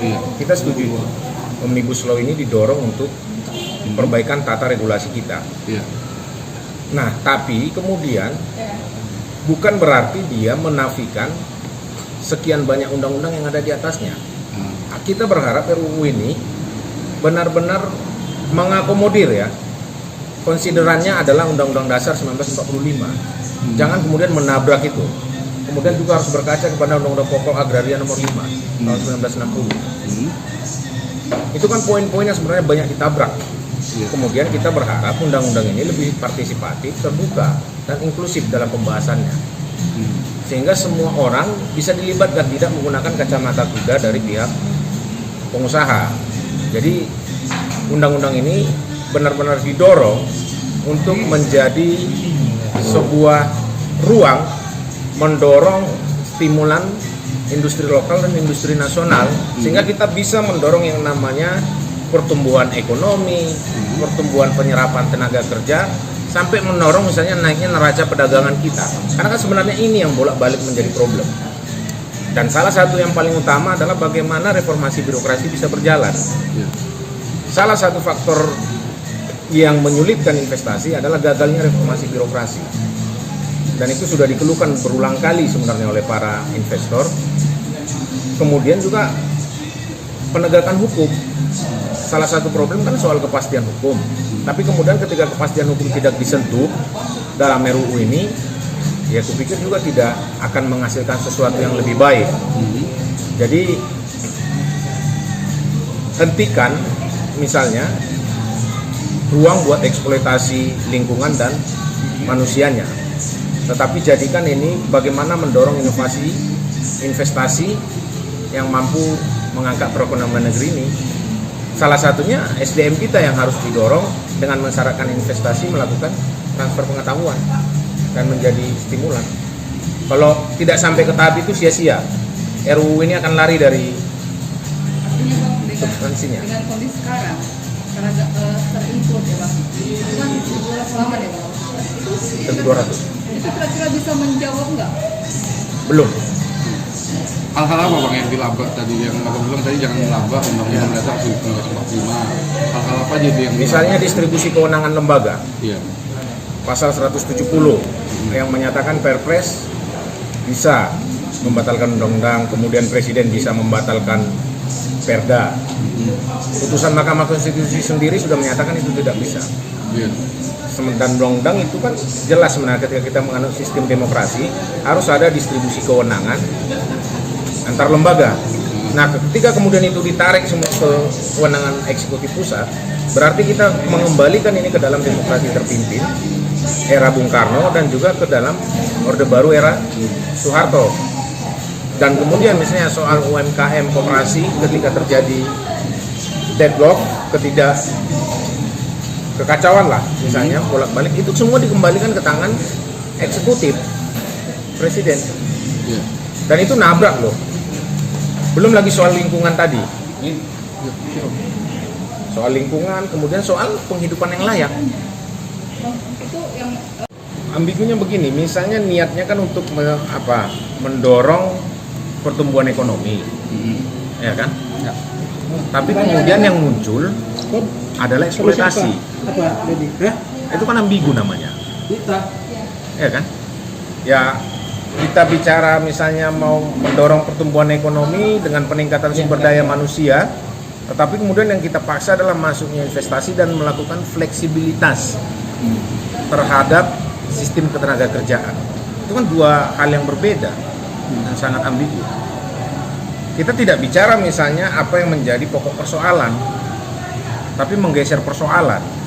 Iya. Kita setuju itu. Omnibus Law ini didorong untuk perbaikan tata regulasi kita. Iya. Nah, tapi kemudian bukan berarti dia menafikan sekian banyak undang-undang yang ada di atasnya. Kita berharap RUU ini benar-benar mengakomodir ya. Konsiderannya adalah Undang-Undang Dasar 1945. Jangan kemudian menabrak itu. Kemudian juga harus berkaca kepada Undang-Undang Pokok Agraria Nomor 5 tahun 1960. Itu kan poin-poin yang sebenarnya banyak ditabrak. Kemudian kita berharap undang-undang ini lebih partisipatif, terbuka, dan inklusif dalam pembahasannya. Sehingga semua orang bisa dilibatkan, tidak menggunakan kacamata kuda dari pihak pengusaha. Jadi undang-undang ini benar-benar didorong untuk menjadi sebuah ruang mendorong stimulan industri lokal dan industri nasional, sehingga kita bisa mendorong yang namanya pertumbuhan ekonomi, pertumbuhan penyerapan tenaga kerja, sampai mendorong misalnya naiknya neraca perdagangan kita. Karena kan sebenarnya ini yang bolak-balik menjadi problem. Dan salah satu yang paling utama adalah bagaimana reformasi birokrasi bisa berjalan. Salah satu faktor yang menyulitkan investasi adalah gagalnya reformasi birokrasi. Dan itu sudah dikeluhkan berulang kali sebenarnya oleh para investor. Kemudian juga penegakan hukum. Salah satu problem kan soal kepastian hukum. Tapi kemudian ketika kepastian hukum tidak disentuh dalam RUU ini, ya kupikir juga tidak akan menghasilkan sesuatu yang lebih baik. Jadi hentikan misalnya ruang buat eksploitasi lingkungan dan manusianya. Tetapi jadikan ini bagaimana mendorong inovasi, investasi yang mampu mengangkat perekonomian negeri ini. Salah satunya SDM kita yang harus didorong dengan mensyaratkan investasi, melakukan transfer pengetahuan dan menjadi stimulan. Kalau tidak sampai ke tahap itu sia-sia. RUU ini akan lari dari substansinya. Dengan kondisi sekarang, karena terinput ya Bang, itu kan selama ya Bang, itu 200. Itu kira-kira bisa menjawab nggak? Belum. Hal-hal apa Bang yang dilabrak tadi, yang Abang bilang tadi jangan melabrak Undang-Undang Dasar 1945. Hal-hal apa aja yang Misalnya distribusi kewenangan lembaga. Iya. Pasal 170 yang menyatakan Perpres bisa membatalkan undang-undang, kemudian Presiden bisa membatalkan Perda. Putusan Mahkamah Konstitusi sendiri sudah menyatakan itu tidak bisa. Iya. Dan undang-undang itu kan jelas sebenarnya ketika kita menganut sistem demokrasi harus ada distribusi kewenangan antar lembaga. Nah, ketika kemudian itu ditarik semua ke kewenangan eksekutif pusat, berarti kita mengembalikan ini ke dalam demokrasi terpimpin era Bung Karno dan juga ke dalam Orde Baru era Soeharto. Dan kemudian misalnya soal UMKM koperasi ketika terjadi deadlock, kekacauan lah misalnya bolak-balik, itu semua dikembalikan ke tangan eksekutif Presiden. Dan itu nabrak loh. Belum lagi soal lingkungan tadi. Soal lingkungan, kemudian soal penghidupan yang layak. Itu yang Ambigunya begini, misalnya niatnya kan untuk mendorong pertumbuhan ekonomi, ya kan? Ya. Tapi kemudian yang muncul adalah eksploitasi. Apa, Dedi? Hah? Itu kan ambigu namanya, Kita. ya kan? Ya kita bicara misalnya mau mendorong pertumbuhan ekonomi dengan peningkatan sumber daya manusia, tetapi kemudian yang kita paksa adalah masuknya investasi dan melakukan fleksibilitas terhadap sistem ketenaga kerjaan. Itu kan dua hal yang berbeda dan sangat ambigu. Kita tidak bicara misalnya apa yang menjadi pokok persoalan, tapi menggeser persoalan.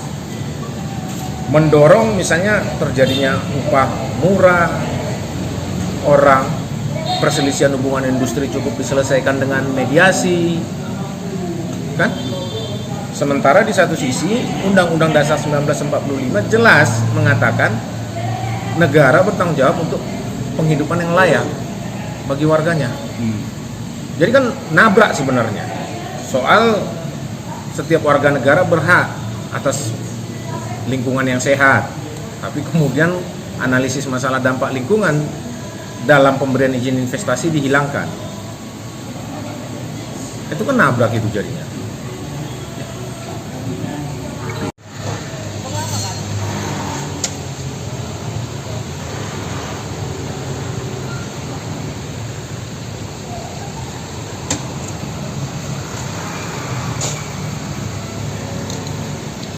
Mendorong misalnya terjadinya upah murah, orang perselisihan hubungan industri cukup diselesaikan dengan mediasi, kan? Sementara di satu sisi Undang-Undang Dasar 1945 jelas mengatakan negara bertanggung jawab untuk penghidupan yang layak bagi warganya. Jadi kan nabrak sebenarnya soal setiap warga negara berhak atas lingkungan yang sehat, tapi kemudian analisis masalah dampak lingkungan dalam pemberian izin investasi dihilangkan. Itu kan nabrak itu jadinya.